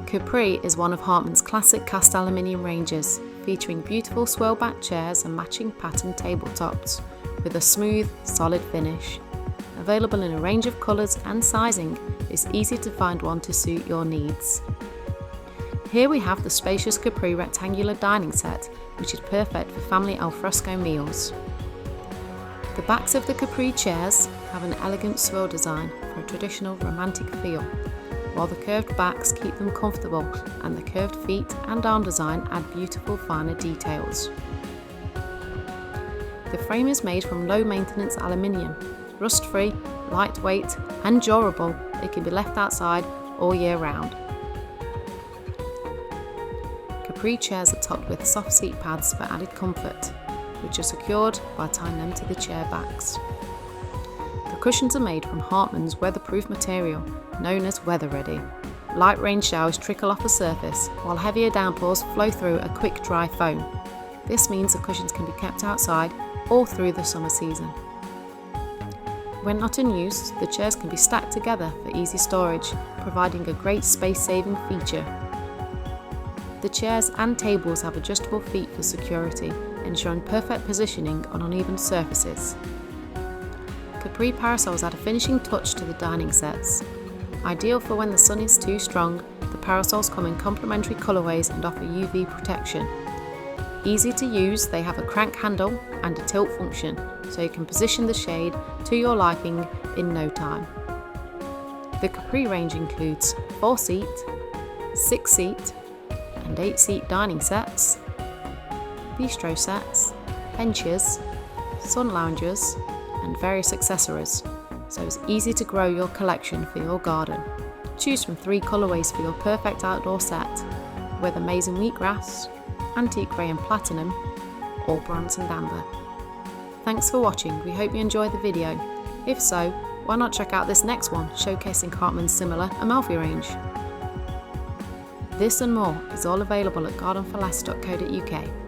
Capri is one of Hartman's classic cast aluminium ranges, featuring beautiful swirl back chairs and matching patterned tabletops, with a smooth, solid finish. Available in a range of colours and sizing, it's easy to find one to suit your needs. Here we have the spacious Capri rectangular dining set, which is perfect for family alfresco meals. The backs of the Capri chairs have an elegant swirl design for a traditional romantic feel, while the curved backs keep them comfortable and the curved feet and arm design add beautiful finer details. The frame is made from low maintenance aluminium. Rust-free, lightweight and durable, it can be left outside all year round. Capri chairs are topped with soft seat pads for added comfort, which are secured by tying them to the chair backs. The cushions are made from Hartman's weatherproof material, known as Weather Ready. Light rain showers trickle off the surface, while heavier downpours flow through a quick dry foam. This means the cushions can be kept outside all through the summer season. When not in use, the chairs can be stacked together for easy storage, providing a great space-saving feature. The chairs and tables have adjustable feet for security, ensuring perfect positioning on uneven surfaces. Capri parasols add a finishing touch to the dining sets. Ideal for when the sun is too strong, the parasols come in complementary colourways and offer UV protection. Easy to use, they have a crank handle and a tilt function, so you can position the shade to your liking in no time. The Capri range includes 4-seat, 6-seat and 8-seat dining sets, bistro sets, benches, sun loungers and various accessories, so it's easy to grow your collection for your garden. Choose from 3 colourways for your perfect outdoor set, with amazing wheatgrass, antique grey and platinum, or bronze and amber. Thanks for watching, we hope you enjoyed the video. If so, why not check out this next one showcasing Hartman's similar Amalfi range. This and more is all available at gardenforless.co.uk.